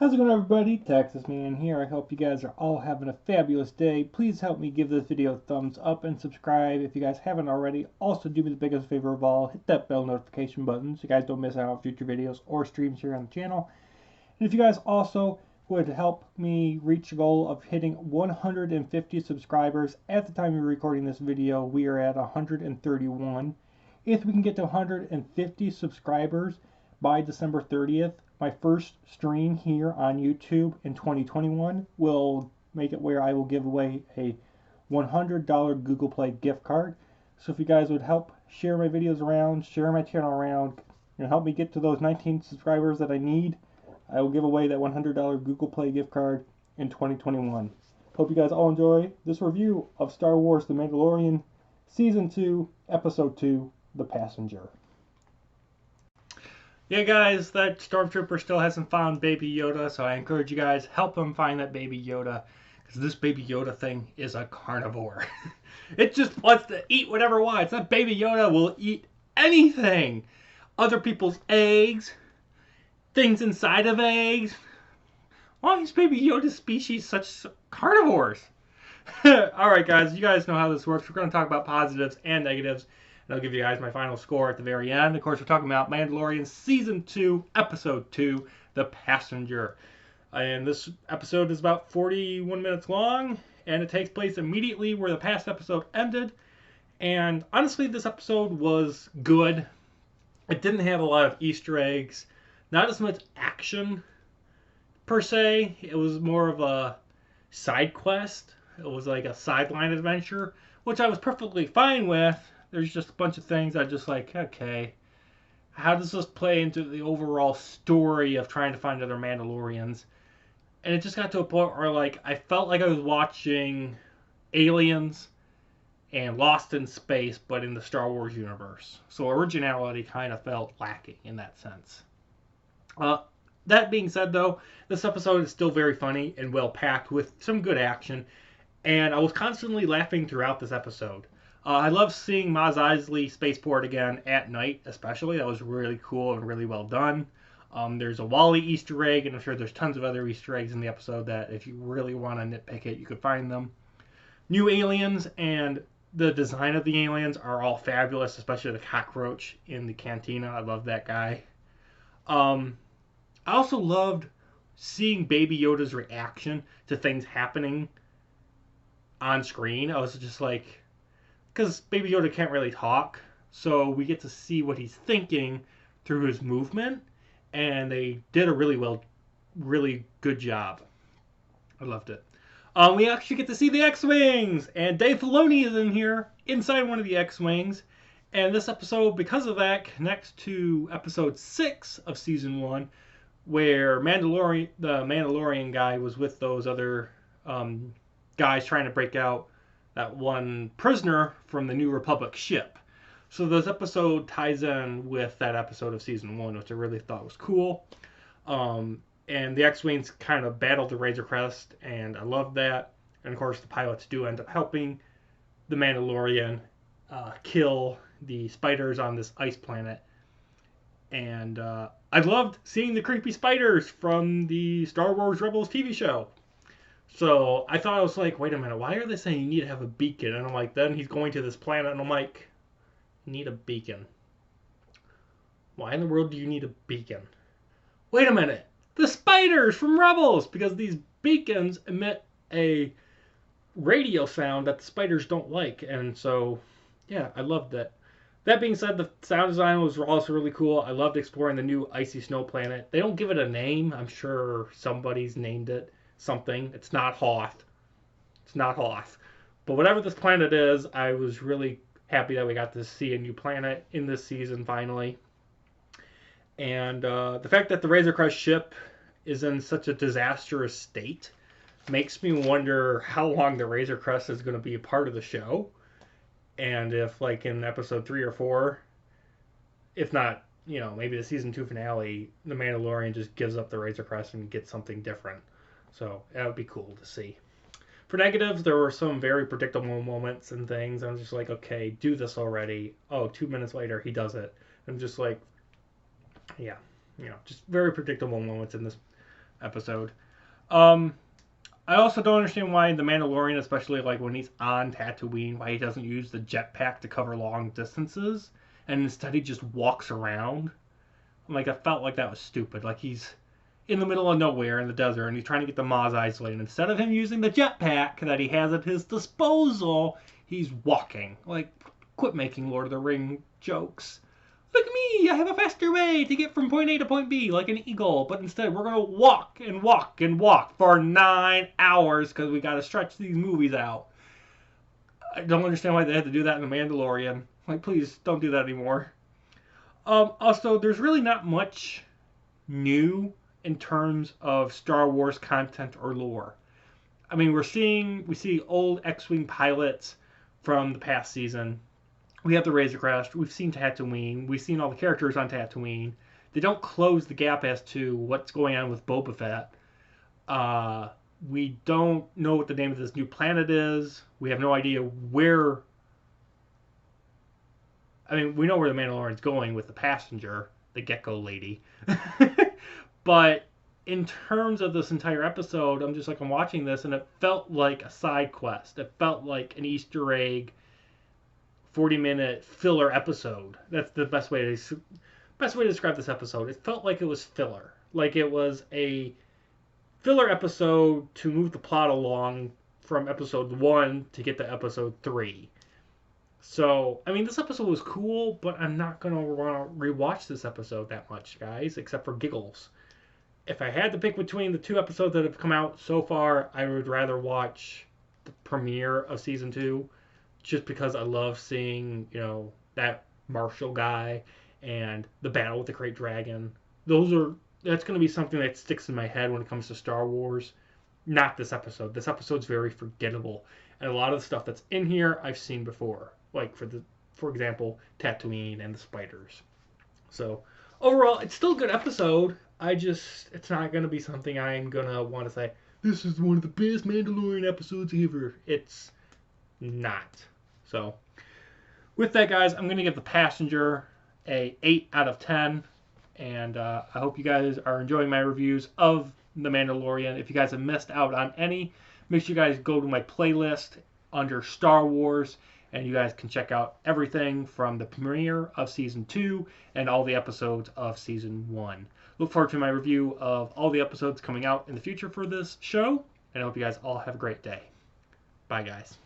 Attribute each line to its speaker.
Speaker 1: How's it going, everybody? Texas Man here. I hope you guys are all having a fabulous day. Please help me give this video a thumbs up and subscribe if you guys haven't already. Also, do me the biggest favor of all, hit that bell notification button so you guys don't miss out on future videos or streams here on the channel. And if you guys also would help me reach the goal of hitting 150 subscribers. At the time of recording this video, we are at 131. If we can get to 150 subscribers by December 30th, my first stream here on YouTube in 2021 will make it where I will give away a $100 Google Play gift card. So if you guys would help share my videos around, share my channel around, and help me get to those 19 subscribers that I need, I will give away that $100 Google Play gift card in 2021. Hope you guys all enjoy this review of Star Wars The Mandalorian Season 2, Episode 2, The Passenger. Yeah, guys, that Stormtrooper still hasn't found Baby Yoda, so I encourage you guys, help him find that Baby Yoda, because this Baby Yoda thing is a carnivore. It just wants to eat whatever it wants. That Baby Yoda will eat anything. Other people's eggs, things inside of eggs. Why is Baby Yoda species such carnivores? Alright, guys, you guys know how this works. We're going to talk about positives and negatives. And I'll give you guys my final score at the very end. Of course, we're talking about Mandalorian Season 2, Episode 2, The Passenger. And this episode is about 41 minutes long, and it takes place immediately where the past episode ended. And honestly, this episode was good. It didn't have a lot of Easter eggs, not as much action, per se. It was more of a side quest. It was like a sideline adventure, which I was perfectly fine with. There's just a bunch of things I just like, okay, how does this play into the overall story of trying to find other Mandalorians? And it just got to a point where, like, I felt like I was watching Aliens and Lost in Space, but in the Star Wars universe. So originality kind of felt lacking in that sense. That being said, though, this episode is still very funny and well-packed with some good action. And I was constantly laughing throughout this episode. I love seeing Mos Eisley spaceport again at night, especially. That was really cool and really well done. There's a Wally Easter egg, and I'm sure there's tons of other Easter eggs in the episode that if you really want to nitpick it, you could find them. New aliens and the design of the aliens are all fabulous, especially the cockroach in the cantina. I love that guy. I also loved seeing Baby Yoda's reaction to things happening on screen. I was just like, because Baby Yoda can't really talk, so we get to see what he's thinking through his movement, and they did a really good job. I loved it. We actually get to see the X-Wings, and Dave Filoni is in here, inside one of the X-Wings, and this episode, because of that, connects to episode 6 of Season 1, where the Mandalorian guy was with those other guys trying to break out that one prisoner from the New Republic ship. So this episode ties in with that episode of Season 1, which I really thought was cool. And the X-Wings kind of battled the Razor Crest, and I loved that. And of course, the pilots do end up helping the Mandalorian kill the spiders on this ice planet. And I loved seeing the creepy spiders from the Star Wars Rebels TV show. So I thought, I was like, wait a minute, why are they saying you need to have a beacon? And I'm like, then he's going to this planet, and I'm like, need a beacon. Why in the world do you need a beacon? Wait a minute, the spiders from Rebels! Because these beacons emit a radio sound that the spiders don't like. And so, yeah, I loved that. That being said, the sound design was also really cool. I loved exploring the new icy snow planet. They don't give it a name. I'm sure somebody's named it something. It's not Hoth. It's not Hoth. But whatever this planet is, I was really happy that we got to see a new planet in this season finally. And the fact that the Razor Crest ship is in such a disastrous state makes me wonder how long the Razor Crest is going to be a part of the show. And if, like, in episode 3 or 4, if not, you know, maybe the season 2 finale, the Mandalorian just gives up the Razor Crest and gets something different. So that would be cool to see. For negatives, there were some very predictable moments and things. I'm just like, okay, do this already. Oh, 2 minutes later, he does it. I'm just like, yeah, you know, just very predictable moments in this episode. Um, I also don't understand why the Mandalorian, especially like when he's on Tatooine, why he doesn't use the jetpack to cover long distances, and instead he just walks around. Like I felt like that was stupid. Like he's in the middle of nowhere in the desert, and he's trying to get the Maz isolated. Instead of him using the jetpack that he has at his disposal, he's walking. Like, quit making Lord of the Ring jokes. Look at me, I have a faster way to get from point A to point B, like an eagle. But instead, we're going to walk and walk and walk for 9 hours because we got to stretch these movies out. I don't understand why they had to do that in The Mandalorian. Like, please, don't do that anymore. Also, there's really not much new in terms of Star Wars content or lore. I mean, we see old X-wing pilots from the past season. We have the Razor Crest. We've seen Tatooine. We've seen all the characters on Tatooine. They don't close the gap as to what's going on with Boba Fett. We don't know what the name of this new planet is. We have no idea where. I mean, we know where the Mandalorian's going with the passenger, the Gecko lady. But in terms of this entire episode, I'm watching this and it felt like a side quest. It felt like an Easter egg 40-minute filler episode. That's the best way to describe this episode. It felt like it was filler. Like it was a filler episode to move the plot along from episode 1 to get to episode 3. So, I mean, this episode was cool, but I'm not going to want to rewatch this episode that much, guys, except for giggles. If I had to pick between the 2 episodes that have come out so far, I would rather watch the premiere of season 2, just because I love seeing, that Marshall guy and the battle with the Great Dragon. That's going to be something that sticks in my head when it comes to Star Wars. Not this episode. This episode's very forgettable, and a lot of the stuff that's in here I've seen before, like for example, Tatooine and the spiders. So overall, it's still a good episode. It's not going to be something I'm going to want to say, this is one of the best Mandalorian episodes ever. It's not. So, with that, guys, I'm going to give The Passenger a 8 out of 10. And I hope you guys are enjoying my reviews of The Mandalorian. If you guys have missed out on any, make sure you guys go to my playlist under Star Wars. And you guys can check out everything from the premiere of Season 2 and all the episodes of Season 1. Look forward to my review of all the episodes coming out in the future for this show. And I hope you guys all have a great day. Bye, guys.